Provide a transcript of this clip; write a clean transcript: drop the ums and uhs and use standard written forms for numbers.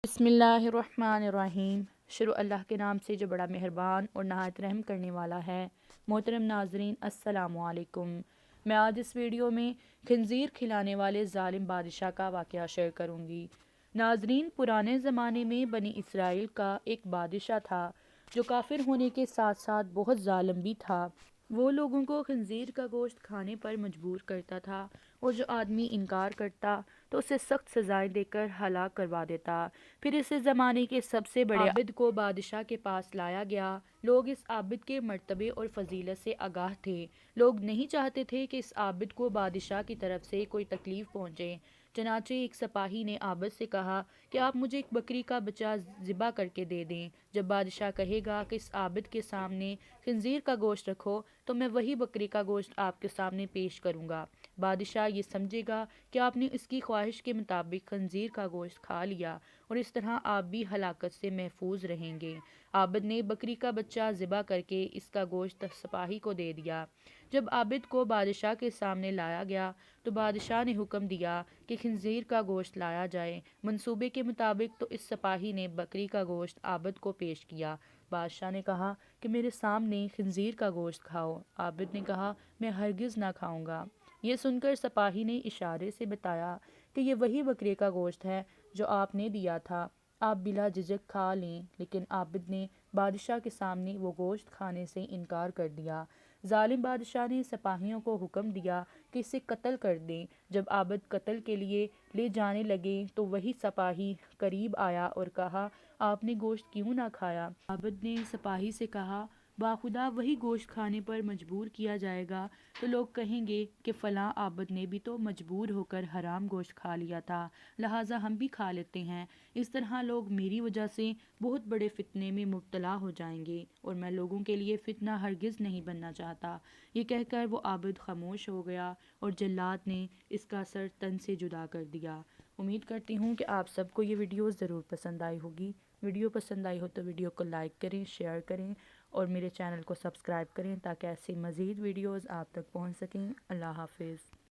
बिस्मिल्लाहिर्रहमानिर्रहीम। शुरू अल्लाह के नाम से जो बड़ा मेहरबान और नहायत रहम करने वाला है। मोहतरम नाजरीन, अस्सलामु अलैकुम। मैं आज इस वीडियो में खंजीर खिलाने वाले ज़ालिम बादशाह का वाक़या शेयर करूँगी। नाजरीन, पुराने ज़माने में बनी इसराइल का एक बादशाह था जो काफिर होने के साथ साथ बहुत ज़ालिम भी था। वो लोगों को खंजीर का गोश्त खाने पर मजबूर करता था और जो आदमी इनकार करता तो उसे सख्त सजाएं देकर हलाक करवा देता। फिर इस ज़माने के सबसे बड़े आबिद को बादशाह के पास लाया गया। लोग इस आबिद के मर्तबे और फजीलत से आगाह थे। लोग नहीं चाहते थे कि इस आबिद को बादशाह की तरफ से कोई तकलीफ़ पहुँचे। चनाचे एक सिपाही ने आबिद से कहा कि आप मुझे एक बकरी का बच्चा ज़िबा करके दे दें। जब बादशाह कहेगा कि इस आबिद के सामने खंजीर का गोश्त रखो तो मैं वही बकरी का गोश्त आपके सामने पेश करूँगा। बादशाह ये समझेगा कि आपने इसकी ख्वाहिश के मुताबिक खंजीर का गोश्त खा लिया और इस तरह आप भी हलाकत से महफूज रहेंगे। आबिद ने बकरी का बच्चा ज़िबा करके इसका गोश्त सिपाही को दे दिया। जब आबिद को बादशाह के सामने लाया गया तो बादशाह ने हुक्म दिया कि खंजीर का गोश्त लाया जाए। मंसूबे के मुताबिक तो इस सिपाही ने बकरी का गोश्त आबिद को पेश किया। बादशाह ने कहा कि मेरे सामने खंजीर का गोश्त खाओ। आबिद ने कहा, मैं हरगिज़ ना खाऊंगा। ये सुनकर सिपाही ने इशारे से बताया कि ये वही बकरे का गोश्त है जो आपने दिया था, आप बिला झिझक खा लें। लेकिन आबिद ने बादशाह के सामने वो गोश्त खाने से इनकार कर दिया। जालिम बादशाह ने सिपाहियों को हुक्म दिया कि इसे कत्ल कर दें। जब आबिद कत्ल के लिए ले जाने लगे तो वही सिपाही करीब आया और कहा, आपने गोश्त क्यों ना खाया? आबिद ने सिपाही से कहा, बाखुदा वही गोश्त खाने पर मजबूर किया जाएगा तो लोग कहेंगे कि फ़लाँ आबिद ने भी तो मजबूर होकर हराम गोश्त खा लिया था, लिहाजा हम भी खा लेते हैं। इस तरह लोग मेरी वजह से बहुत बड़े फितने में मुब्तला हो जाएंगे और मैं लोगों के लिए फितना हरगिज़ नहीं बनना चाहता। ये कहकर वो आबिद खामोश हो गया और जल्लाद ने इसका सर तन से जुदा कर दिया। उम्मीद करती हूँ कि आप सबको ये वीडियो ज़रूर पसंद आई होगी। वीडियो पसंद आई हो तो वीडियो को लाइक करें, शेयर करें और मेरे चैनल को सब्सक्राइब करें ताकि ऐसी मज़ीद वीडियोज़ आप तक पहुँच सकें। अल्लाह हाफिज़।